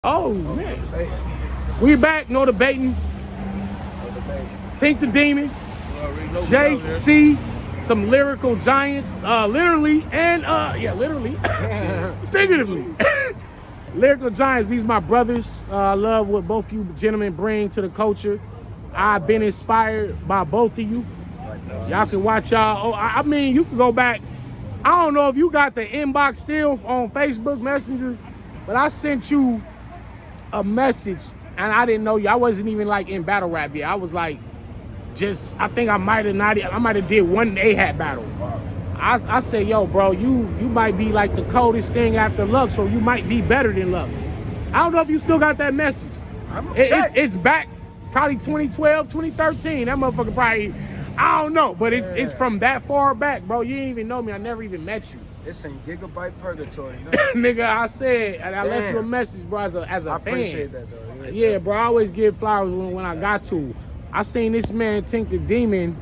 Oh, shit. We back, no debating. Tink the Demon, JC, some lyrical giants, literally and literally, figuratively. Lyrical giants, these my brothers. I love what both you gentlemen bring to the culture. I've been inspired by both of you. Y'all can watch y'all. Oh, I mean, you can go back. I don't know if you got the inbox still on Facebook Messenger, but I sent you a message and I didn't know you. I wasn't even like in battle rap yet. I was like, I think I might have did one A-hat battle. I said, yo, bro, you might be like the coldest thing after Lux, or you might be better than Lux. I don't know if you still got that message. It's back probably 2012, 2013. That motherfucker probably, I don't know, but it's from that far back, bro. You didn't even know me. I never even met you. It's in gigabyte purgatory. Nigga, I said, and I left you a message, bro, as a fan. I appreciate that, though. Yeah, bro, I always give flowers when I got to. I seen this man, Tink the Demon,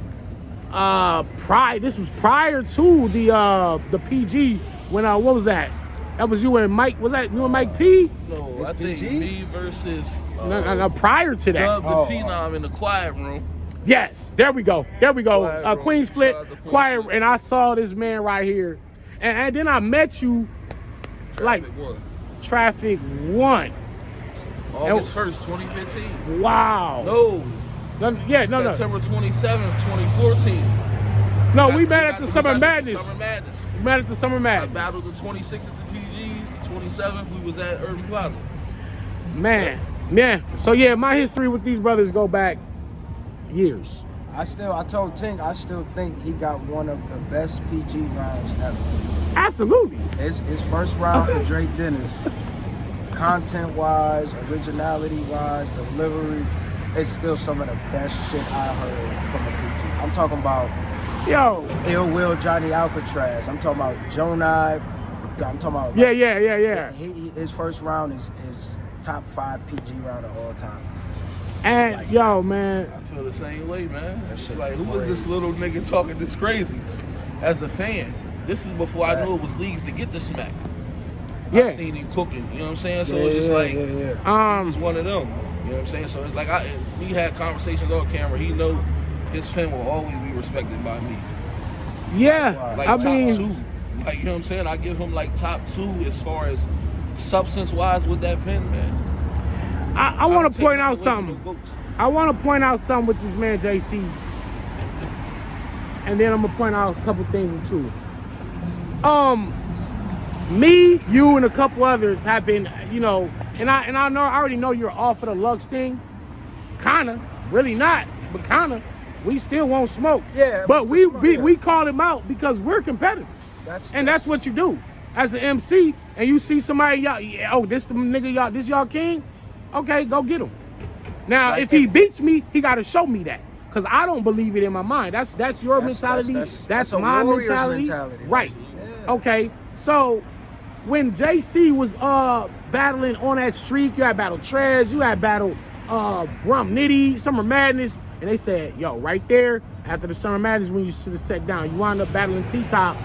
this was prior to the PG, when, what was that? That was you and Mike, was that you and Mike P? No, I think me versus... No, prior to that. Dub the Phenom in the quiet room. Yes, there we go. Queen Split, quiet, and I saw this man right here. And then I met you, Traffic 1. August 1st, 2015. Wow. No. September 27th, 2014. No, we met at the Summer Madness. We met at the Summer I Madness. battled the 26th at the PGs, the 27th we was at Urban Plaza. Man, yeah. So yeah, my history with these brothers go back years. I told Tink, I still think he got one of the best PG rounds ever. Absolutely. His first round for Drake Dennis, content-wise, originality-wise, delivery, it's still some of the best shit I heard from a PG. I'm talking about Ill Will Johnny Alcatraz. I'm talking about Jonai. I'm talking about Yeah. His first round is top 5 PG round of all time. And like, yo, man, I feel the same way, man. It's like, who crazy. is this little nigga talking this crazy? As a fan, this is before I knew it was leagues to get the smack. I seen him cooking, you know what I'm saying? So it's just like, he's one of them, you know what I'm saying? So it's like, we had conversations on camera. He know his pen will always be respected by me. Yeah, like top 2. Like, you know what I'm saying? I give him like top 2 as far as substance-wise with that pen, man. I want to point out something. I want to point out something with this man, JC. And then I'm going to point out a couple things with you. Me, you, and a couple others have been, you know, and I already know you're off of the Lux thing. Kinda, really not, but kinda. We still won't smoke. Yeah, but we call him out because we're competitors. That's what you do as an MC. And you see somebody, this the nigga, this y'all king. Okay, go get him. Now, if he beats me, he got to show me that, because I don't believe it in my mind. That's your mentality. That's my mentality. Right. Yeah. Okay. So when JC was battling on that streak, you had battled Trez, you had battled Brum Nitty, Summer Madness, and they said, yo, right there after the Summer Madness, when you should have sat down, you wound up battling T-Top,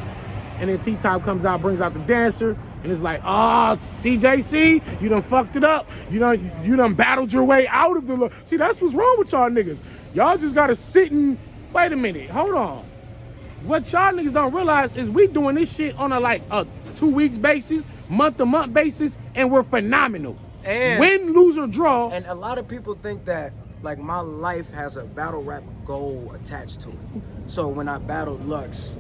and then T-Top comes out, brings out the dancer. And it's like, CJC, you done fucked it up. You done battled your way out of the... See, that's what's wrong with y'all niggas. Y'all just gotta sit and... Wait a minute, hold on. What y'all niggas don't realize is we doing this shit on a 2 weeks basis, month-to-month basis, and we're phenomenal. And win, lose, or draw. And a lot of people think that, like, my life has a battle rap goal attached to it. So when I battled Lux,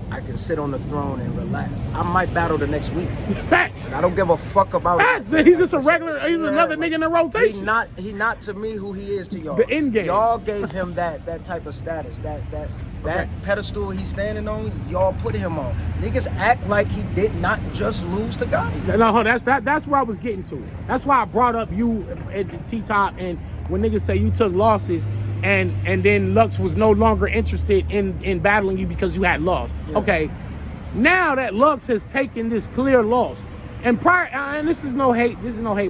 I can sit on the throne and relax. I might battle the next week. Facts. I don't give a fuck about Facts. It. He's just a regular, he's another nigga in the rotation. He not to me who he is to y'all. The end game. Y'all gave him that type of status, that pedestal he's standing on, y'all put him on. Niggas act like he did not just lose to Gotti. No, that's where I was getting to. That's why I brought up you at T-Top, and when niggas say you took losses, and then Lux was no longer interested in battling you because you had lost. Yeah. Okay, now that Lux has taken this clear loss, and this is no hate,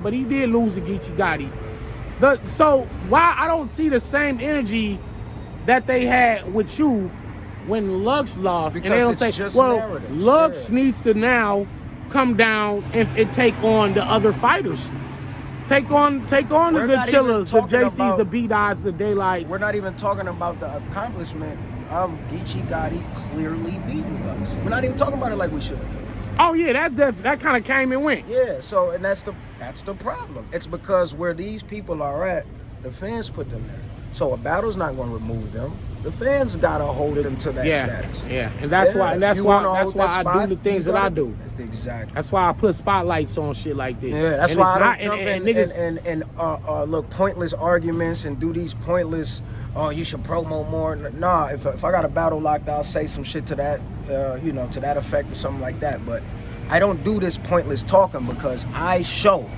but he did lose to Geechee Gotti. So why I don't see the same energy that they had with you when Lux lost, because and they don't say, well, Lux needs to now come down and take on the other fighters. take on the good chillers, the JCs, about, the B-Dots, the Daylights. We're not even talking about the accomplishment of Geechee Gotti clearly beating Lux. We're not even talking about it like we should. Oh yeah, that kind of came and went. Yeah, so and that's the problem. It's because where these people are at, the fans put them there. So a battle's not going to remove them. The fans gotta hold them to that status. Yeah, and that's why I do the things that I do. Exactly. That's why I put spotlights on shit like this. Yeah, that's why I don't jump look pointless arguments and do these pointless. Oh, you should promote more. Nah, if I got a battle locked, I'll say some shit to that, to that effect or something like that. But I don't do this pointless talking because I show,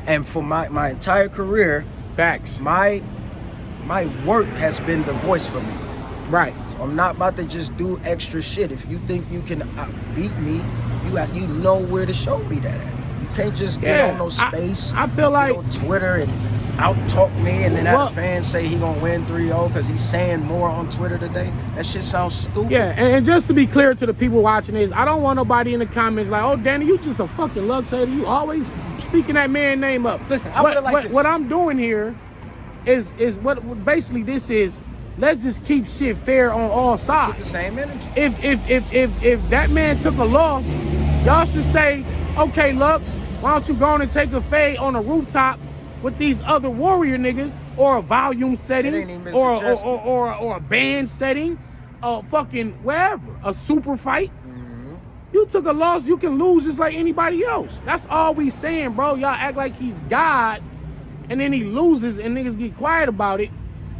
and for my entire career, facts. My work has been the voice for me. Right. So I'm not about to just do extra shit. If you think you can beat me, you know where to show me that at. You can't just get on no space. I feel like on Twitter and out talk me and then have the fans say he gonna win 3-0 because he's saying more on Twitter today. That shit sounds stupid. Yeah, and just to be clear to the people watching this, I don't want nobody in the comments like, oh Danny, you just a fucking Lux hater. You always speaking that man name up. Listen, I put it like this. What I'm doing here is what basically this is. Let's just keep shit fair on all sides. Keep the same energy. If that man took a loss, y'all should say, okay, Lux, why don't you go on and take a fade on a rooftop with these other warrior niggas, or a volume setting, or a band setting, fucking wherever, a super fight. Mm-hmm. You took a loss, you can lose just like anybody else. That's all we saying, bro. Y'all act like he's God, and then he loses and niggas get quiet about it.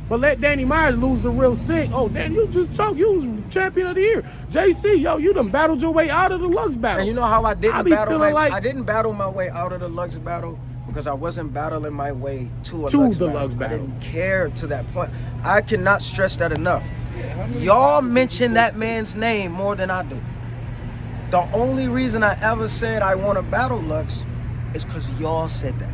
But let Danny Myers lose the real sick. Oh, Dan, you just choked. You was champion of the year. JC, yo, you done battled your way out of the Lux battle. And you know how I didn't I didn't battle my way out of the Lux battle? Because I wasn't battling my way to a Lux battle. I didn't care to that point. I cannot stress that enough. Y'all mention that man's name more than I do. The only reason I ever said I want to battle Lux is because y'all said that.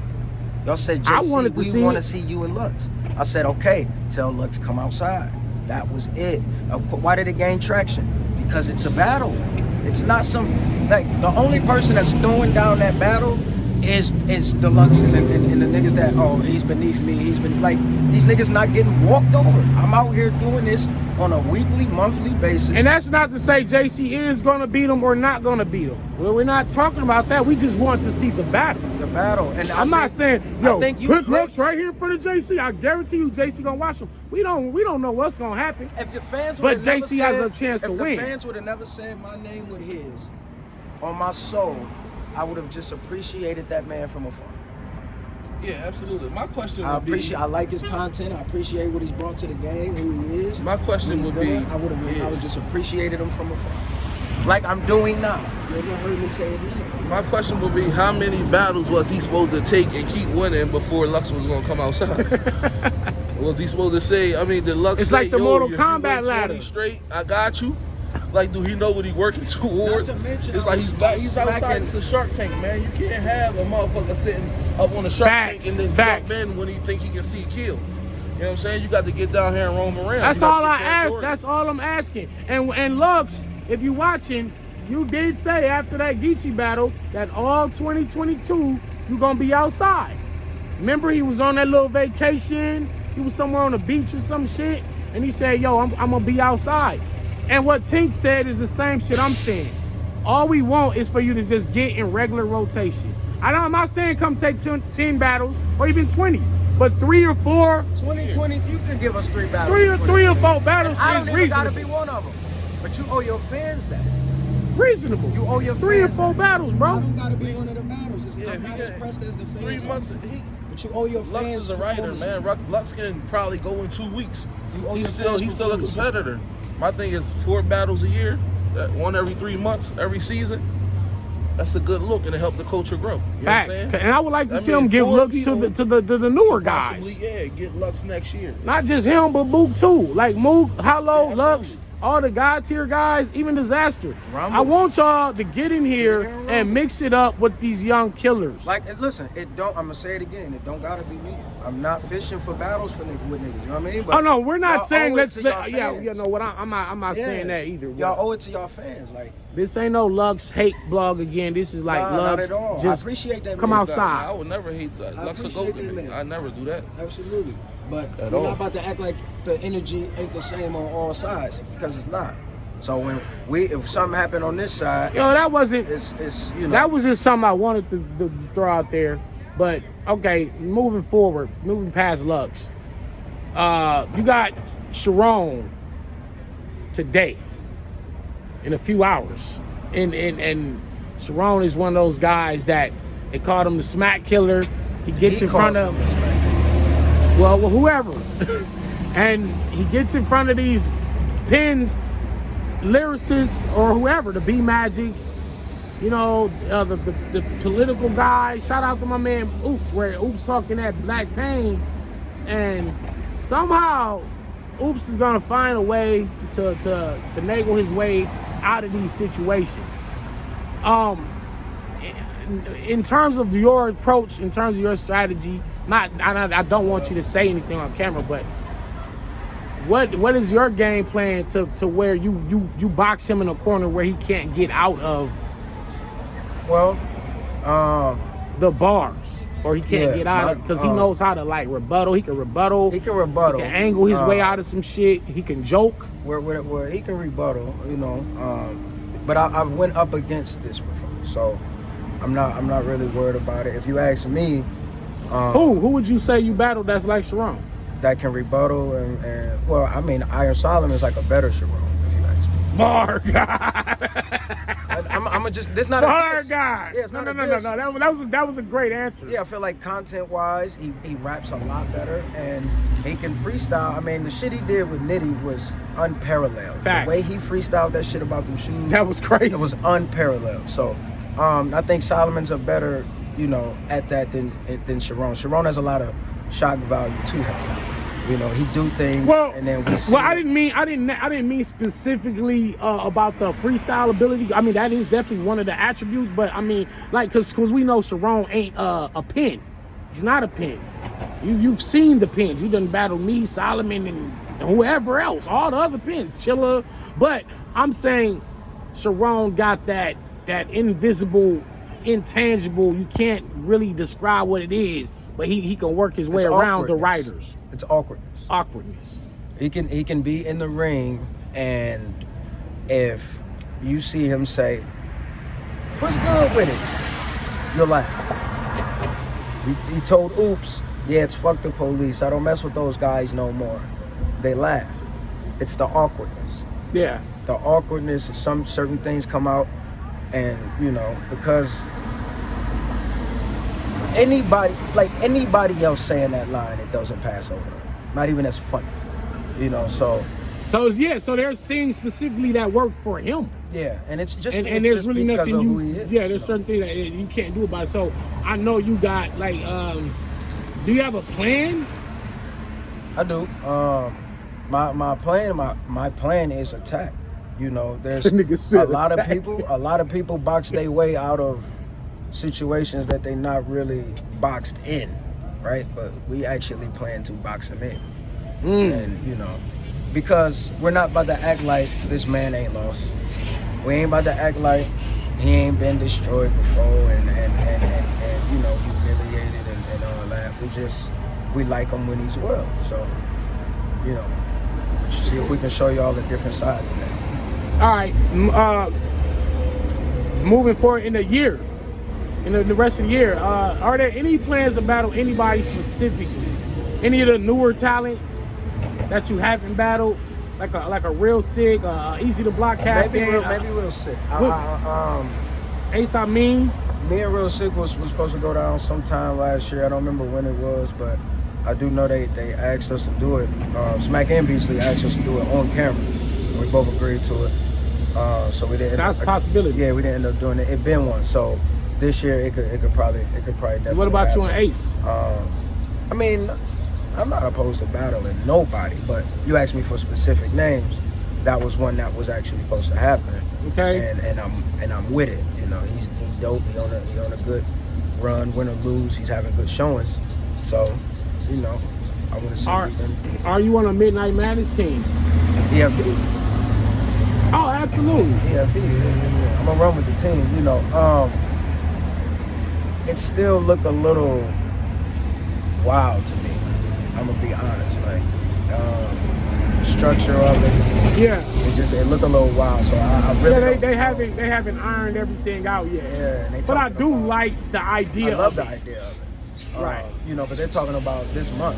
Y'all said, JC, we want to see you in Lux. I said, okay, tell Lux come outside. That was it. Why did it gain traction? Because it's a battle. It's not some, like, the only person that's throwing down that battle is the Luxes and the niggas that, oh, he's beneath me. He's been, like, these niggas not getting walked over. I'm out here doing this on a weekly, monthly basis. And that's not to say JC is going to beat him or not going to beat him. Well, we're not talking about that. We just want to see the battle. The battle. And I'm not saying, yo, put Lux right here in front of JC. I guarantee you JC going to watch him. We don't know what's going to happen. If the fans but JC has a chance to win. If the fans would have never said my name with his, on my soul, I would have just appreciated that man from afar. Yeah, absolutely. My question would be... I like his content. I appreciate what he's brought to the game, who he is. My question would be... I would just appreciated him from afar. Like I'm doing now. You ever heard me say his name? My question would be, how many battles was he supposed to take and keep winning before Lux was going to come outside? Was he supposed to say, I mean, did Lux it's say, like the Mortal Kombat ladder. Straight, I got you? Like, do he know what he's working towards? Not to mention, it's like he's outside. It's a Shark Tank, man. You can't have a motherfucker sitting up on the Shark Tank and then jump in when he think he can see kill. You know what I'm saying? You got to get down here and roam around. That's all I ask. That's all I'm asking. And Lux, if you watching, you did say after that Geechee battle that all 2022 you gonna be outside. Remember, he was on that little vacation. He was somewhere on the beach or some shit, and he said, "Yo, I'm gonna be outside." And what Tink said is the same shit I'm saying. All we want is for you to just get in regular rotation. I'm not saying come take 10 battles or even 20, but 3 or 4. 2020, you can give us 3 battles. 3 or 4 battles I is don't even reasonable. gotta be one of them. But you owe your fans that. Reasonable. You owe your 3 or fans 4 that. battles, bro. I don't gotta be one of the battles. I'm not as pressed as the fans. 3 months. But you owe your Lux fans. is a writer, man. Lux can probably go in 2 weeks. You owe he's still a competitor. My thing is 4 battles a year, one every 3 months, every season. That's a good look, and it help the culture grow. You know what I'm saying? And I would like to see him give looks to the newer guys. Possibly, yeah, get Lux next year. Not just him, but Mook too. Like Mook, Hollow, Lux, all the God tier guys, even Disaster. Rumble. I want y'all to get in here and mix it up with these young killers. Like, listen, I'm gonna say it again. It don't gotta be me. I'm not fishing for battles with niggas. You know what I mean? But no, we're not saying let's. I'm not saying that either. y'all owe it to y'all fans. Like, This ain't no Lux hate blog again. This is like Lux. Not at all. Just I appreciate that. Come man. outside. I would never hate that. Lux will go to me. I never do that. Absolutely. But we're not about to act like the energy ain't the same on all sides, because it's not. So when if something happened on this side, yo, that wasn't. It's you know. That was just something I wanted to throw out there. But okay, moving forward, moving past Lux, you got Sharon today in a few hours, and Sharon is one of those guys that they called him the smack killer. He gets in front of well, whoever, and he gets in front of these pins, lyricists or whoever, the B Magics, you know, the political guys. Shout out to my man Oops, where Oops talking that Black Pain, and somehow Oops is gonna find a way to finagle his way out of these situations. In terms of your approach, in terms of your strategy, I don't want you to say anything on camera, but what is your game plan to where you box him in a corner where he can't get out of? Well, the bars, or he can't get out of, because he knows how to like rebuttal. He can rebuttal. He can angle his way out of some shit. He can joke. Where he can rebuttal, you know. But I went up against this before, so I'm not really worried about it. If you ask me, who would you say you battled that's like Sharon? That can rebuttal and well, I mean, Iron Solomon is like a better Sharon, if you ask me. Bar guy. I'm just this not bar a diss. guy. Yeah, it's no. not a diss. That was a great answer. Yeah, I feel like content wise, he raps a lot better and he can freestyle. I mean, the shit he did with Nitty was unparalleled. Facts. The way he freestyled that shit about them shoes, that was crazy. It was unparalleled. So, I think Solomon's a better, you know, at that than Sharon. Sharon has a lot of shock value to him. You know, he do things, and then we see. Well, I didn't mean specifically about the freestyle ability. I mean, that is definitely one of the attributes. But I mean, like, cause we know Sharon ain't a pin. He's not a pin. You've seen the pins. You done battled me, Solomon, and whoever else, all the other pins, Chilla. But I'm saying Sharon got that invisible, intangible. You can't really describe what it is. But he can work his way around the writers. It's awkwardness. Awkwardness. He can be in the ring, and if you see him say, "What's good with it?" you'll laugh. He told Oops, "Yeah, it's fuck the police. I don't mess with those guys no more." They laughed. It's the awkwardness. Yeah. The awkwardness. Some certain things come out, and you know, because anybody else saying that line, it doesn't pass over. Not even as funny, you know. So there's things specifically that work for him. Yeah, and it's just and there's just really because nothing of you. Who he is, yeah, there's certain things that you can't do about it. So I know you got like, do you have a plan? I do. My plan is attack. You know, there's a lot of people box their way out of situations that they not really boxed in, right? But we actually plan to box them in. And you know, because we're not about to act like this man ain't lost. We ain't about to act like he ain't been destroyed before and you know, humiliated and all that. We like him when he's well. So, you know, see if we can show you all the different sides of that. All right, moving forward in the year, in the rest of the year, are there any plans to battle anybody specifically? Any of the newer talents that you haven't battled, like a real sick, easy to block captain? Maybe real sick. Ace, I mean, me and Real Sick was supposed to go down sometime last year. I don't remember when it was, but I do know they asked us to do it. Smack and Beasley asked us to do it on camera. We both agreed to it. So we didn't. That's a possibility. Yeah, we didn't end up doing it. It been one. So this year it could probably definitely. What about happen. you and Ace? I mean, I'm not opposed to battling nobody, but you asked me for specific names. That was one that was actually supposed to happen. Okay. And I'm with it. You know, he's dope. He on a good run, win or lose. He's having good showings. So, you know, I want to see. Are you on a Midnight Madness team? Yeah. Oh, absolutely. Yeah. I'm gonna run with the team. You know, it still look a little wild to me. I'm gonna be honest. Like, the structure of it. Yeah. It look a little wild. So I really. Yeah, they haven't ironed everything out yet. Yeah. But I do like the idea. I love the idea of it. Right. You know, but they're talking about this month,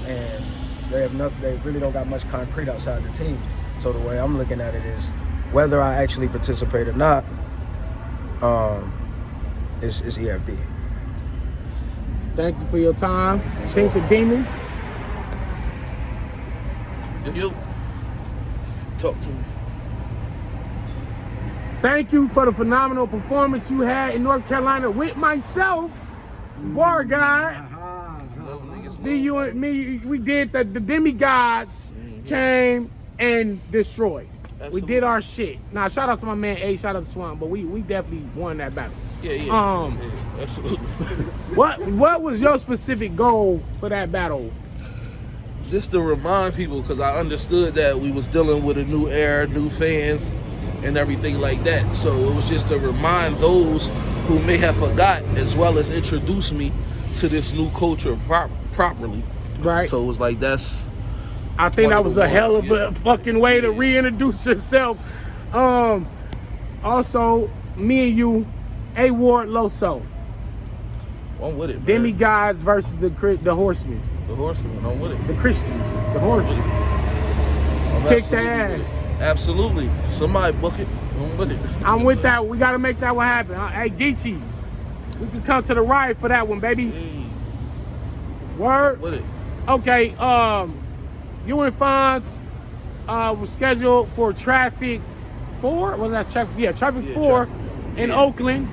and they have nothing. They really don't got much concrete outside the team. So the way I'm looking at it is, whether I actually participate or not, is EFB. Thank you for your time. Tink the Demon. You talk to me. Thank you for the phenomenal performance you had in North Carolina with myself, Bar Guy. You and me, we did the demigods came and destroyed. Absolutely. We did our shit. Now, shout out to my man A, shout out to Swamp, but we definitely won that battle. Yeah, absolutely. What was your specific goal for that battle? Just to remind people, because I understood that we was dealing with a new era, new fans, and everything like that. So it was just to remind those who may have forgot, as well as introduce me to this new culture properly. Right. So it was like I think that was a hell of a fucking way to reintroduce yourself. Also, me and you, A Ward Loso. I'm with it, man. Demigods versus the Horsemen. The Horsemen, I'm with it. The Christians, the Horsemen. Let's kick their ass. Absolutely. Somebody book it. I'm with it. I'm with that. We got to make that one happen. Hey, Geechee, we can come to the riot for that one, baby. Hey. Word? With it. Okay, you and Fonz was scheduled for Traffic 4. Was that Traffic? Yeah, Traffic 4 in Oakland.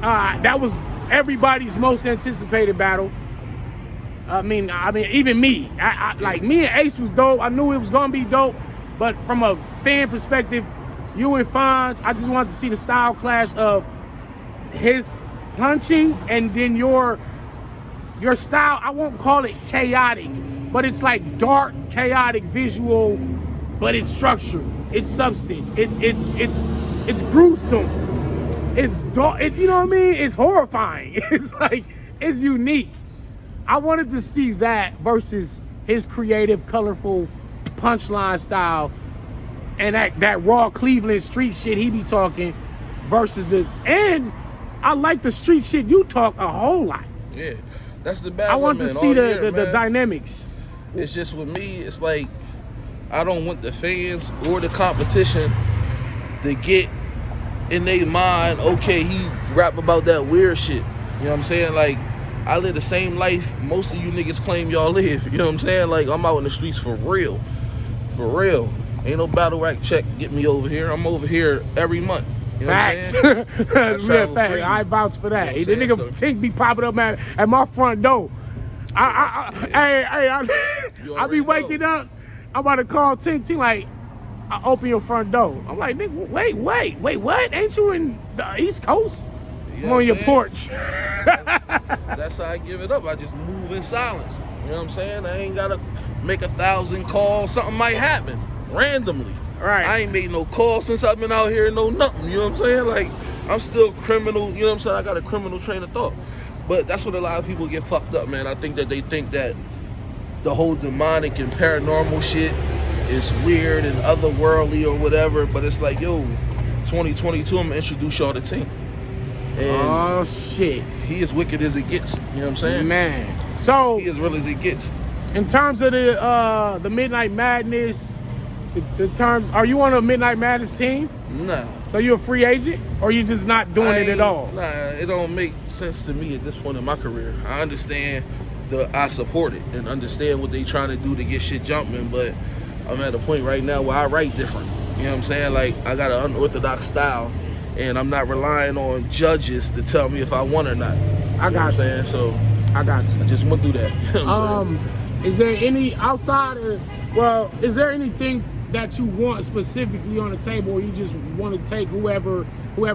That was everybody's most anticipated battle. I mean, even me. Like, me and Ace was dope. I knew it was gonna be dope, but from a fan perspective, you and Fonz, I just wanted to see the style clash of his punching and then your style. I won't call it chaotic, but it's like dark, chaotic visual, but it's structured. It's substance. It's gruesome. It's dark. You know what I mean? It's horrifying. It's like, it's unique. I wanted to see that versus his creative, colorful punchline style and that raw Cleveland street shit he be talking versus and I like the street shit you talk a whole lot. Yeah, that's the bad. I want to see the dynamics. It's just with me, it's like I don't want the fans or the competition to get in their mind, okay, he rap about that weird shit. You know what I'm saying? Like, I live the same life most of you niggas claim y'all live. You know what I'm saying? Like, I'm out in the streets for real. For real. Ain't no battle rap check get me over here. I'm over here every month. You know Facts. what I'm saying? I vouch for that. You know The nigga Tink be popping up at my front door. I be waking up. I'm about to call Tink like, I open your front door. I'm like, nigga, wait, what? Ain't you in the East Coast? You I'm know on your saying? porch. That's how I give it up. I just move in silence. You know what I'm saying? I ain't gotta make 1,000 calls. Something might happen randomly. Right. I ain't made no calls since I've been out here, no nothing. You know what I'm saying? Like, I'm still criminal. You know what I'm saying? I got a criminal train of thought. But that's what a lot of people get fucked up, man. I think that they think that the whole demonic and paranormal shit is weird and otherworldly or whatever. But it's like, yo, 2022, I'm gonna introduce y'all to Tink. And oh shit. he is wicked as it gets. You know what I'm saying? Man. So he as real as it gets. In terms of the Midnight Madness, are you on a Midnight Madness team? Nah. So you a free agent, or you just not doing it at all? Nah, it don't make sense to me at this point in my career. I understand I support it and understand what they trying to do to get shit jumping, but I'm at a point right now where I write different. You know what I'm saying? Like, I got an unorthodox style, and I'm not relying on judges to tell me if I won or not. I got you. Know what I'm saying? So I got you. I just went through that. Is there any is there anything that you want specifically on the table, or you just want to take whoever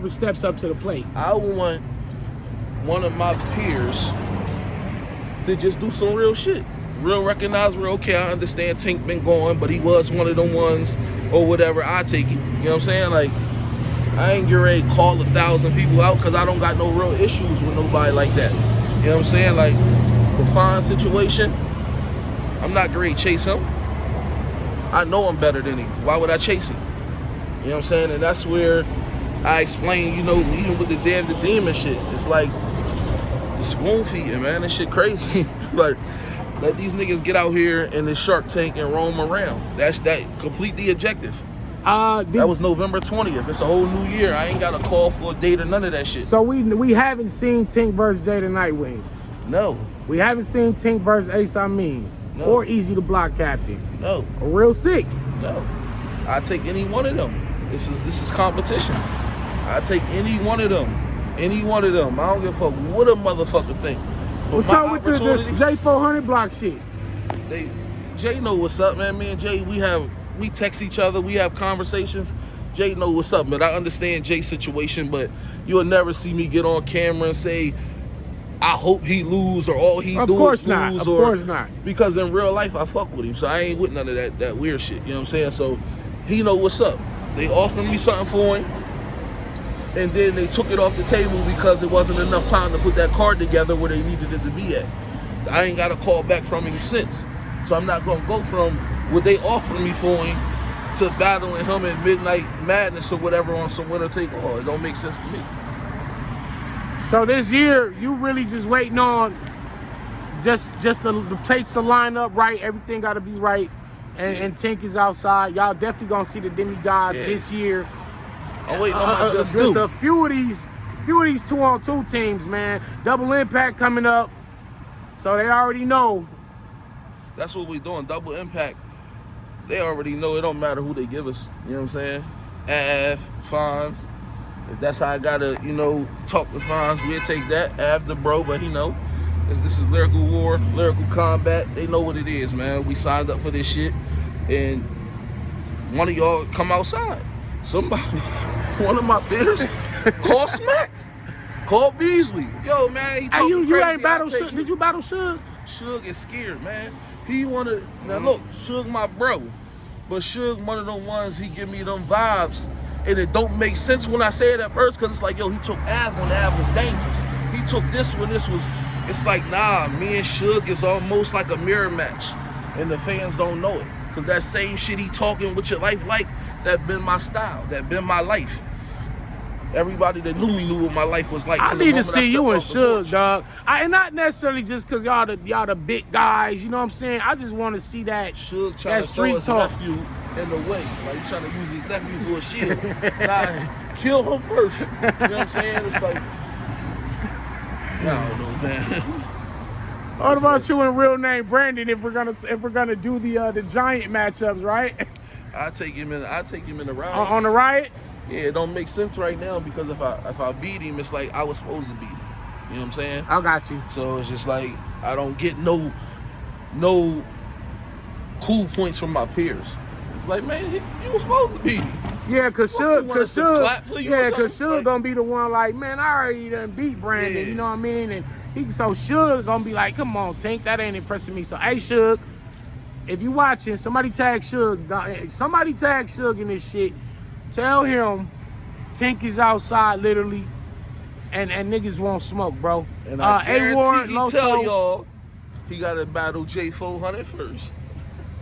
steps up to the plate? I want one of my peers to just do some real shit. real recognizable. Okay, I understand Tink been going, but he was one of them ones or whatever. I take it. You know what I'm saying? Like, I ain't get ready to call 1,000 people out because I don't got no real issues with nobody like that. You know what I'm saying? Like, the fine situation, I'm not ready to chase him. I know I'm better than him. Why would I chase him? You know what I'm saying? And that's where I explain, you know, even with the Damn the Demon shit, it's like, it's wound feeding, man. This shit crazy. Like, let these niggas get out here in this Shark Tank and roam around. That's complete the objective. That was November 20th. It's a whole new year. I ain't got a call for a date or none of that shit. So we haven't seen Tink versus Jada Nightwing. No. We haven't seen Tink versus Ace Amin. No. Or Easy the Block Captain. No. Or Real Sick. No. I take any one of them. This is competition. I take any one of them. Any one of them. I don't give a fuck what a motherfucker think. What's up with this J400 block shit? Jay know what's up, man. Me and Jay, we text each other, we have conversations. Jay know what's up, but I understand Jay's situation, but you'll never see me get on camera and say, I hope he lose or all he do is lose. Of course not. Because in real life, I fuck with him, so I ain't with none of that weird shit, you know what I'm saying? So he know what's up. They offered me something for him, and then they took it off the table because it wasn't enough time to put that card together where they needed it to be at. I ain't got a call back from him since. So I'm not gonna go from what they offered me for him to battling him at Midnight Madness or whatever on some winner take all. It don't make sense to me. So this year, you really just waiting on just the plates to line up right, everything gotta be right, and Tink is outside. Y'all definitely gonna see the demigods this year. I'm waiting on my just do. A few of these 2-on-2 teams, man. Double Impact coming up, so they already know. That's what we doing. Double Impact. They already know it don't matter who they give us. You know what I'm saying? Fonz. If that's how I gotta, you know, talk to Fonz, we'll take that. The bro, but he know. This is lyrical war, lyrical combat. They know what it is, man. We signed up for this shit, and one of y'all come outside. Somebody, one of my bidders, call Smack, call Beasley. Yo, man, he talking you crazy. ain't battle Suge. Did you battle Suge? Suge is scared, man. He wanted, now look, Suge my bro, but Suge one of them ones, he give me them vibes, and it don't make sense when I say it at first, because it's like, yo, he took Av when Av was dangerous. He took this when this was, it's like, nah, me and Suge is almost like a mirror match, and the fans don't know it, because that same shit he talking with your life like, that been my style, that been my life. Everybody that knew me knew what my life was like. I need to see you and Suge, dog. And not necessarily just because y'all the big guys, you know what I'm saying? I just want to see that Suge trying to street throw talk. his nephew in the way, like he's trying to use his nephew for a shield. Nah, kill him first. You know what I'm saying? It's like, I don't know, man. What about you and real name Brandon? If we're gonna do the giant matchups, right? I take him in the riot. On the riot? Yeah, it don't make sense right now because if I beat him, it's like I was supposed to beat him. You know what I'm saying? I got you. So it's just like I don't get no cool points from my peers. It's like, man, you was supposed to beat him. Yeah, cause Suge like, gonna be the one like, man, I already done beat Brandon, yeah. you know what I mean? And Suge gonna be like, come on, Tink, that ain't impressing me. So, hey, Suge, if you watching, somebody tag Suge in this shit. Tell him Tink is outside, literally, and niggas won't smoke, bro. And I guarantee he Loso, tell y'all he gotta battle J400 first.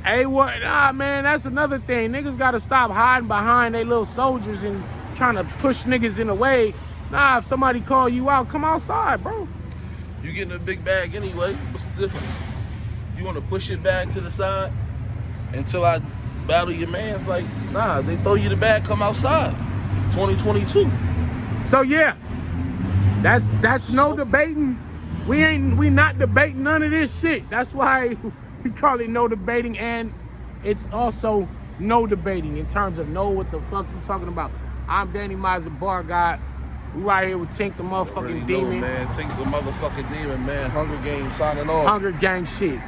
Nah, man, that's another thing. Niggas gotta stop hiding behind they little soldiers and trying to push niggas in the way. Nah, if somebody call you out, come outside, bro. You getting a big bag anyway. What's the difference? You want to push your bag to the side until I battle your man? It's like, nah, they throw you the bag, come outside. 2022. So yeah, that's no debating. We not debating none of this shit. That's why we call it no debating, and it's also no debating in terms of know what the fuck you talking about. I'm Danny Mizer, bar guy. We right here with Tink the motherfucking demon. Man, Tink the motherfucking demon, man. Hunger Games signing off. Hunger Games shit.